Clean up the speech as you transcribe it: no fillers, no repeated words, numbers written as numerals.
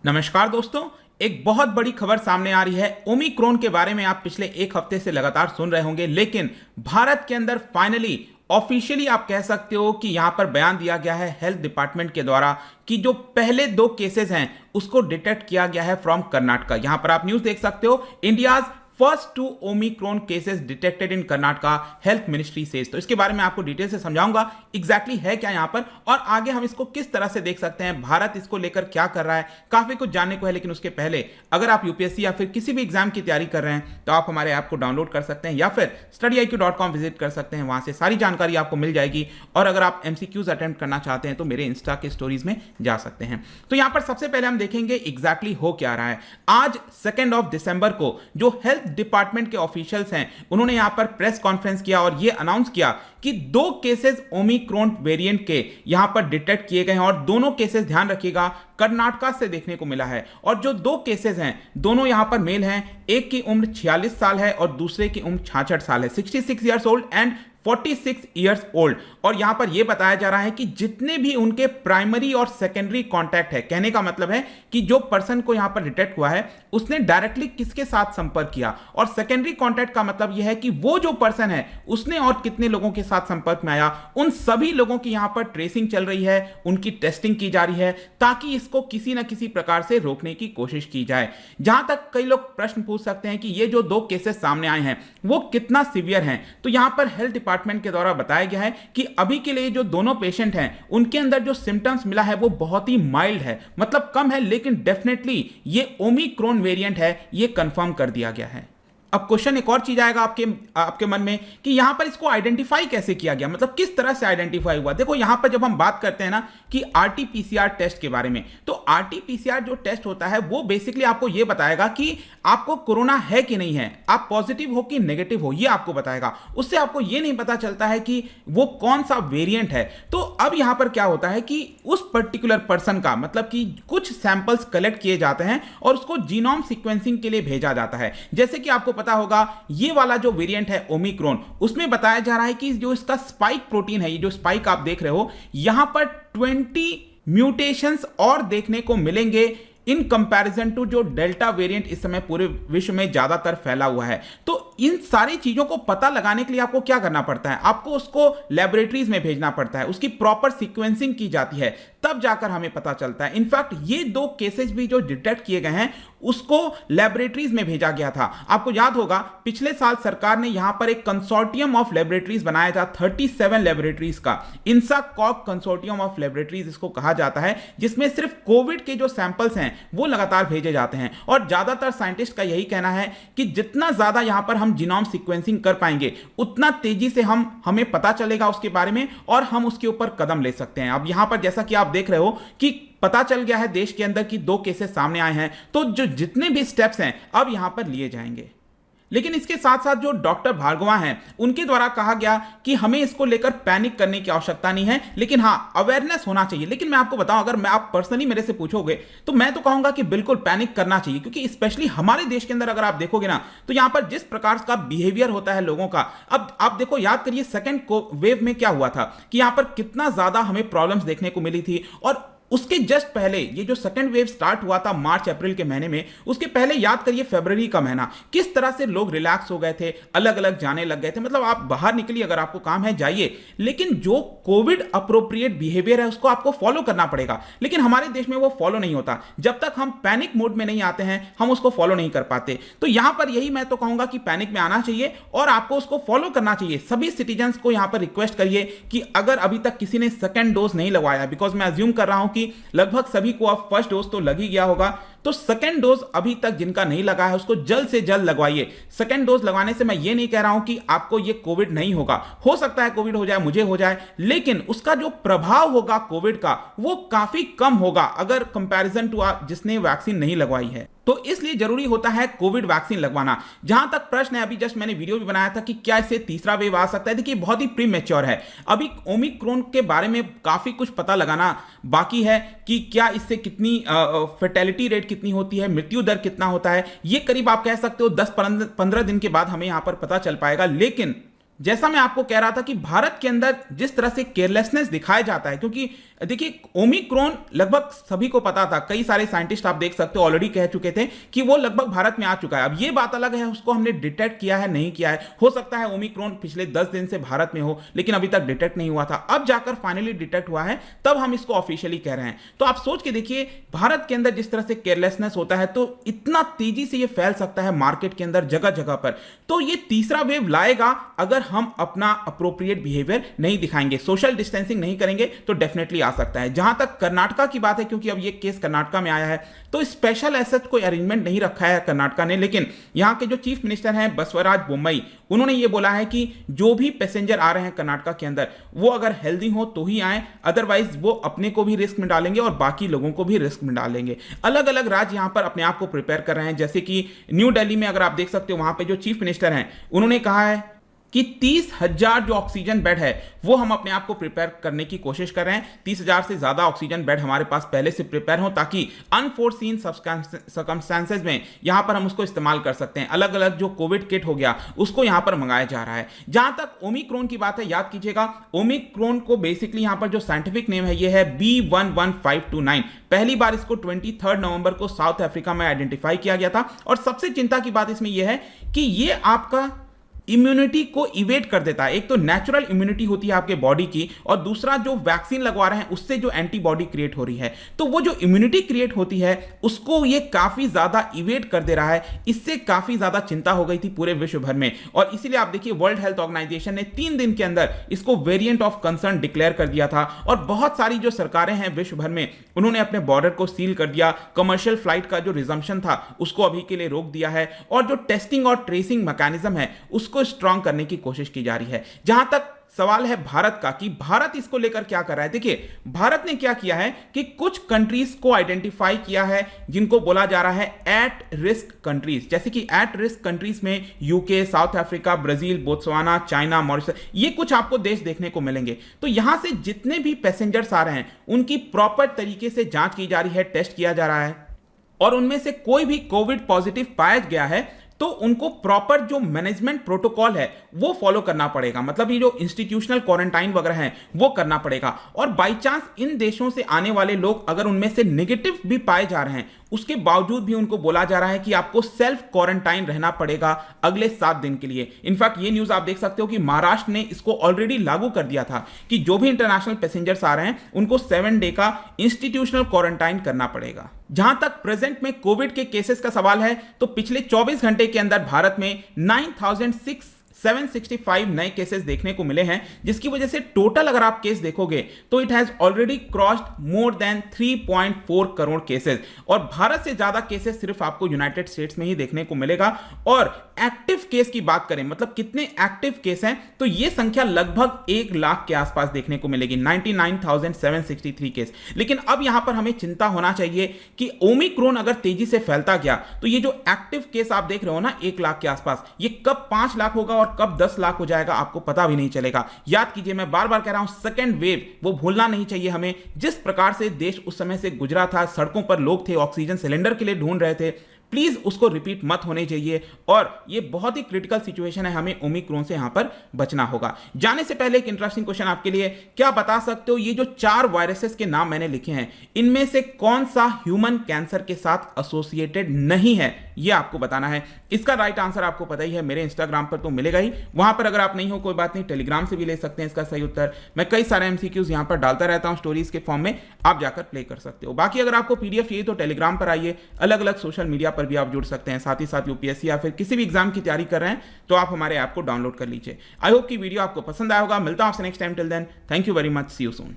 नमस्कार दोस्तों, एक बहुत बड़ी खबर सामने आ रही है। ओमिक्रॉन के बारे में आप पिछले एक हफ्ते से लगातार सुन रहे होंगे, लेकिन भारत के अंदर फाइनली ऑफिशियली आप कह सकते हो कि यहां पर बयान दिया गया है हेल्थ डिपार्टमेंट के द्वारा कि जो पहले 2 केसेस हैं उसको डिटेक्ट किया गया है फ्रॉम कर्नाटका। यहां पर आप न्यूज देख सकते हो, India's first 2 Omicron cases detected in Karnataka, health ministry says. तो इसके बारे में आपको डिटेल से समझाऊंगा एग्जैक्टली है क्या यहां पर और आगे हम इसको किस तरह से देख सकते हैं, भारत इसको लेकर क्या कर रहा है। काफी कुछ जानने को है, लेकिन उसके पहले अगर आप यूपीएससी या फिर किसी भी एग्जाम की तैयारी कर रहे हैं तो आप हमारे ऐप को डाउनलोड कर सकते हैं या फिर studyIQ.com विजिट कर सकते हैं। वहां से सारी जानकारी आपको मिल जाएगी और अगर आप MCQs अटेम्प्ट करना चाहते हैं तो मेरे इंस्टा के स्टोरीज में जा सकते हैं। तो यहां पर सबसे पहले हम देखेंगे एग्जैक्टली हो क्या रहा है। आज 2 दिसंबर को जो हेल्थ डिपार्टमेंट के ऑफिशियल्स हैं उन्होंने यहां पर प्रेस कॉन्फ्रेंस किया और यह अनाउंस किया कि 2 केसेस ओमिक्रॉन वेरिएंट के यहां पर डिटेक्ट किए गए हैं और दोनों केसेस, ध्यान रखिएगा, कर्नाटका से देखने को मिला है। और जो 2 केसेस हैं दोनों यहां पर मेल हैं। एक की उम्र 46 साल है और दूसरे की उम्र 66 साल है, 66 years old and 46 years old. और यहां पर यह बताया जा रहा है कि जितने भी उनके प्राइमरी और सेकेंडरी कॉन्टैक्ट है, कहने का मतलब है कि जो पर्सन को यहां पर डिटेक्ट हुआ है उसने डायरेक्टली किसके साथ संपर्क किया, और सेकेंडरी कॉन्टैक्ट का मतलब यह है कि वो जो पर्सन है उसने और कितने लोगों के साथ संपर्क में आया। उन सभी लोगों की यहां पर ट्रेसिंग चल रही है, उनकी टेस्टिंग की जा रही है ताकि इसको किसी ना किसी प्रकार से रोकने की कोशिश की जाए। जहां तक कई लोग प्रश्न पूछ सकते हैं कि ये जो 2 केसेस सामने आए हैं वो कितना सीवियर हैं, तो यहां पर हेल्थ डिपार्टमेंट के द्वारा बताया गया है कि अभी के लिए जो दोनों पेशेंट हैं उनके अंदर जो सिम्टम्स मिला है वो बहुत ही माइल्ड है, मतलब कम है, लेकिन डेफिनेटली ये ओमिक्रॉन वेरिएंट है, ये कंफर्म कर दिया गया है। अब क्वेश्चन एक और चीज आएगा आपके मन में कि यहां पर इसको आइडेंटिफाई कैसे किया गया, मतलब किस तरह से आइडेंटिफाई हुआ। देखो यहां पर जब हम बात करते हैं ना कि RT-PCR टेस्ट के बारे में, तो RT-PCR जो टेस्ट होता है वो बेसिकली आपको यह बताएगा कि आपको कोरोना है कि नहीं है, आप पॉजिटिव हो कि नेगेटिव हो, यह आपको बताएगा। उससे आपको यह नहीं पता चलता है कि वो कौन सा वेरिएंट है। तो अब यहां पर क्या होता है कि उस पर्टिकुलर पर्सन का, मतलब कि कुछ सैंपल्स कलेक्ट किए जाते हैं और उसको जीनोम सीक्वेंसिंग के लिए भेजा जाता है। जैसे कि आपको पता होगा ये वाला जो वेरिएंट है ओमिक्रॉन, उसमें बताया जा रहा है कि जो इसका स्पाइक प्रोटीन है, ये जो स्पाइक आप देख रहे हो, यहां पर 20 म्यूटेशंस और देखने को मिलेंगे इन कंपैरिजन टू जो डेल्टा वेरिएंट इस समय पूरे विश्व में ज्यादातर फैला हुआ है। तो इन सारी चीजों को पता लगाने के लिए आपको क्या करना पड़ता है, आपको उसको लैबोरेटरीज में भेजना पड़ता है, उसकी प्रॉपर सीक्वेंसिंग की जाती है, तब जाकर हमें पता चलता है। इनफैक्ट ये 2 केसेस भी जो डिटेक्ट किए गए हैं उसको लैबोरेटरीज में भेजा गया था। आपको याद होगा पिछले साल सरकार ने यहां पर एक कंसोर्टियम ऑफ लैबोरेटरीज बनाया था, 37 लैबोरेटरीज का, इंसाकॉग कंसोर्टियम ऑफ लैबोरेटरीज इसको कहा जाता है, जिसमें सिर्फ कोविड के जो सैंपल्स हैं वो लगातार भेजे जाते हैं। और ज्यादातर साइंटिस्ट का यही कहना है कि जितना ज्यादा यहां पर हम जीनोम सीक्वेंसिंग कर पाएंगे उतना तेजी से हमें पता चलेगा उसके बारे में और हम उसके ऊपर कदम ले सकते हैं। अब यहां पर जैसा कि आप देख रहे हो कि पता चल गया है देश के अंदर कि 2 केसेस सामने आए हैं, तो जो जितने भी स्टेप्स हैं अब यहां पर लिए जाएंगे। लेकिन इसके साथ साथ जो डॉक्टर भार्गवा हैं उनके द्वारा कहा गया कि हमें इसको लेकर पैनिक करने की आवश्यकता नहीं है, लेकिन हां अवेयरनेस होना चाहिए। लेकिन मैं आपको बताऊं, अगर आप पर्सनली मेरे से पूछोगे तो मैं तो कहूंगा कि बिल्कुल पैनिक करना चाहिए, क्योंकि स्पेशली हमारे देश के अंदर अगर आप देखोगे ना तो यहां पर जिस प्रकार का बिहेवियर होता है लोगों का, अब आप देखो, याद करिए सेकेंड वेव में क्या हुआ था कि यहां पर कितना ज्यादा हमें प्रॉब्लम्स देखने को मिली थी। और उसके जस्ट पहले ये जो सेकंड वेव स्टार्ट हुआ था मार्च अप्रैल के महीने में, उसके पहले याद करिए फरवरी का महीना, किस तरह से लोग रिलैक्स हो गए थे, अलग अलग जाने लग गए थे। मतलब आप बाहर निकलिए, अगर आपको काम है जाइए, लेकिन जो कोविड अप्रोप्रिएट बिहेवियर है उसको आपको फॉलो करना पड़ेगा। लेकिन हमारे देश में वो फॉलो नहीं होता। जब तक हम पैनिक मोड में नहीं आते हैं हम उसको फॉलो नहीं कर पाते। तो यहां पर यही मैं तो कहूंगा कि पैनिक में आना चाहिए और आपको उसको फॉलो करना चाहिए। सभी सिटीजन्स को यहां पर रिक्वेस्ट करिए कि अगर अभी तक किसी ने सेकंड डोज नहीं लगवाया, बिकॉज मैं अज्यूम कर रहा हूं कि लगभग सभी को अब फर्स्ट डोज तो लग ही गया होगा, तो सेकंड डोज अभी तक जिनका नहीं लगा है उसको जल्द से जल्द लगवाइए। सेकंड डोज लगवाने से मैं ये नहीं कह रहा हूं कि आपको ये कोविड नहीं होगा, हो सकता है कोविड हो जाए, मुझे हो जाए, लेकिन उसका जो प्रभाव होगा कोविड का वो काफी कम होगा अगर कंपैरिजन टू जिसने वैक्सीन नहीं लगवाई है। तो इसलिए जरूरी होता है कोविड वैक्सीन लगवाना। जहां तक प्रश्न है, अभी जस्ट मैंने वीडियो भी बनाया था कि क्या इससे तीसरा वेव आ सकता है, देखिए बहुत ही प्रीमेच्योर है। अभी ओमिक्रॉन के बारे में काफी कुछ पता लगाना बाकी है कि क्या इससे कितनी फर्टिलिटी रेट कितनी होती है, मृत्यु दर कितना होता है, ये करीब आप कह सकते हो 10-15 दिन के बाद हमें यहां पर पता चल पाएगा। लेकिन जैसा मैं आपको कह रहा था कि भारत के अंदर जिस तरह से केयरलेसनेस दिखाया जाता है, क्योंकि देखिए ओमिक्रॉन लगभग सभी को पता था, कई सारे साइंटिस्ट आप देख सकते हो ऑलरेडी कह चुके थे कि वो लगभग भारत में आ चुका है। अब ये बात अलग है उसको हमने डिटेक्ट किया है नहीं किया है, हो सकता है ओमिक्रॉन पिछले 10 दिन से भारत में हो लेकिन अभी तक डिटेक्ट नहीं हुआ था, अब जाकर फाइनली डिटेक्ट हुआ है तब हम इसको ऑफिशियली कह रहे हैं। तो आप सोच के देखिए भारत के अंदर जिस तरह से केयरलेसनेस होता है तो इतना तेजी से ये फैल सकता है मार्केट के अंदर जगह जगह पर। तो ये तीसरा वेव लाएगा अगर हम अपना अप्रोप्रिएट बिहेवियर नहीं दिखाएंगे, सोशल डिस्टेंसिंग नहीं करेंगे तो डेफिनेटली आ सकता है। जहां तक कर्नाटका की बात है, क्योंकि अब ये केस कर्नाटका में आया है तो स्पेशल ऐसा कोई अरेंजमेंट नहीं रखा है कर्नाटका ने, लेकिन यहां के जो चीफ मिनिस्टर हैं बसवराज बोम्मई, उन्होंने ये बोला है कि जो भी पैसेंजर आ रहे हैं कर्नाटका के अंदर वो अगर हेल्दी हो तो ही आए, अदरवाइज वो अपने को भी रिस्क में डालेंगे और बाकी लोगों को भी रिस्क में डालेंगे। अलग अलग राज्य यहां पर अपने आप को प्रिपेयर कर रहे हैं, जैसे कि न्यू दिल्ली में अगर आप देख सकते हो वहां पे जो चीफ मिनिस्टर हैं उन्होंने कहा है कि 30,000 जो ऑक्सीजन बेड है वो हम अपने आप को प्रिपेयर करने की कोशिश कर रहे हैं। 30,000 से ज्यादा ऑक्सीजन बेड हमारे पास पहले से प्रिपेयर हो ताकि अनफोर्सीन सर्कमस्टेंसेज में यहां पर हम उसको इस्तेमाल कर सकते हैं। अलग अलग जो कोविड किट हो गया उसको यहां पर मंगाया जा रहा है। जहां तक ओमिक्रॉन की बात है, याद कीजिएगा ओमिक्रॉन को बेसिकली यहां पर जो साइंटिफिक नेम है ये है B11529। पहली बार इसको 23 नवंबर को साउथ अफ्रीका में आइडेंटिफाई किया गया था और सबसे चिंता की बात इसमें यह है कि ये आपका इम्यूनिटी को इवेट कर देता है। एक तो नेचुरल इम्यूनिटी होती है आपके बॉडी की और दूसरा जो वैक्सीन लगवा रहे हैं उससे जो एंटीबॉडी क्रिएट हो रही है, तो वो जो इम्यूनिटी क्रिएट होती है उसको ये काफी ज्यादा इवेट कर दे रहा है। इससे काफी ज्यादा चिंता हो गई थी पूरे विश्व भर में और इसीलिए आप देखिए वर्ल्ड हेल्थ ऑर्गेनाइजेशन ने 3 दिन के अंदर इसको वेरिएंट ऑफ कंसर्न डिक्लेयर कर दिया था और बहुत सारी जो सरकारें हैं विश्व भर में उन्होंने अपने बॉर्डर को सील कर दिया। कमर्शियल फ्लाइट का जो रिजम्पशन था उसको अभी के लिए रोक दिया है और जो टेस्टिंग और ट्रेसिंग मैकेनिज्म है उसको स्ट्रॉन्ग करने की कोशिश की जा रही है। जहां तक सवाल है भारत का कि भारत इसको लेकर क्या कर रहा है, देखिए भारत ने क्या किया है कि कुछ कंट्रीज को आइडेंटिफाई किया है जिनको बोला जा रहा है एट रिस्क कंट्रीज, जैसे कि एट रिस्क कंट्रीज में UK, south Africa, Brazil, Botswana, China, Mauritius, ये कुछ आपको देश देखने को मिलेंगे। तो यहां से जितने भी पैसेंजर्स आ रहे हैं उनकी प्रॉपर तरीके से जांच की जा रही है, टेस्ट किया जा रहा है और उनमें से कोई भी कोविड पॉजिटिव पाया गया है तो उनको प्रॉपर जो मैनेजमेंट प्रोटोकॉल है वो फॉलो करना पड़ेगा। मतलब ये जो इंस्टीट्यूशनल क्वारंटाइन वगैरह है वो करना पड़ेगा और बाई चांस इन देशों से आने वाले लोग अगर उनमें से नेगेटिव भी पाए जा रहे हैं उसके बावजूद भी उनको बोला जा रहा है कि आपको सेल्फ क्वारंटाइन रहना पड़ेगा अगले 7 दिन के लिए। इनफैक्ट ये न्यूज आप देख सकते हो कि महाराष्ट्र ने इसको ऑलरेडी लागू कर दिया था कि जो भी इंटरनेशनल पैसेंजर्स आ रहे हैं उनको 7 डे का इंस्टीट्यूशनल क्वारंटाइन करना पड़ेगा। जहां तक प्रेजेंट में कोविड के केसेस का सवाल है तो पिछले 24 घंटे के अंदर भारत में 9,765 नए केसेस देखने को मिले हैं, जिसकी वजह से टोटल अगर आप केस देखोगे तो it has already crossed more than 3.4 crore cases और भारत से ज्यादा केसेस सिर्फ आपको यूनाइटेड स्टेट्स में ही देखने को मिलेगा। और एक्टिव केस की बात करें, मतलब कितने एक्टिव केस हैं, तो यह संख्या लगभग 1 लाख के आसपास देखने को मिलेगी, 99,763 केस। लेकिन अब यहां पर हमें चिंता होना चाहिए कि ओमिक्रॉन अगर तेजी से फैलता गया तो ये जो एक्टिव केस आप देख रहे हो ना 1 लाख के आसपास, ये कब 5 लाख होगा और कब 10 लाख हो जाएगा आपको पता भी नहीं चलेगा। याद कीजिए, मैं बार बार कह रहा हूं, सेकेंड वेव वो भूलना नहीं चाहिए हमें। जिस प्रकार से देश उस समय से गुजरा था, सड़कों पर लोग थे, ऑक्सीजन सिलेंडर के लिए ढूंढ रहे थे, प्लीज उसको रिपीट मत होने चाहिए और ये बहुत ही क्रिटिकल सिचुएशन है, हमें ओमिक्रॉन से यहां पर बचना होगा। जाने से पहले एक इंटरेस्टिंग क्वेश्चन आपके लिए, क्या बता सकते हो ये जो 4 वायरसेस के नाम मैंने लिखे हैं इनमें से कौन सा ह्यूमन कैंसर के साथ एसोसिएटेड नहीं है, ये आपको बताना है। इसका राइट आंसर आपको पता ही है, मेरे इंस्टाग्राम पर तो मिलेगा ही, वहां पर अगर आप नहीं हो कोई बात नहीं, टेलीग्राम से भी ले सकते हैं इसका सही उत्तर। मैं कई सारे एमसीक्यूज यहां पर डालता रहता हूं स्टोरीज के फॉर्म में, आप जाकर प्ले कर सकते हो। बाकी अगर आपको पीडीएफ चाहिए तो टेलीग्राम पर आइए, अलग अलग सोशल मीडिया पर भी आप जुड़ सकते हैं। साथ ही साथ यूपीएससी या फिर किसी भी एग्जाम की तैयारी कर रहे हैं तो आप हमारे ऐप को डाउनलोड कर लीजिए। आई होप कि वीडियो आपको पसंद आया होगा। मिलता हूं आपसे next time, till then thank you very much, see you soon.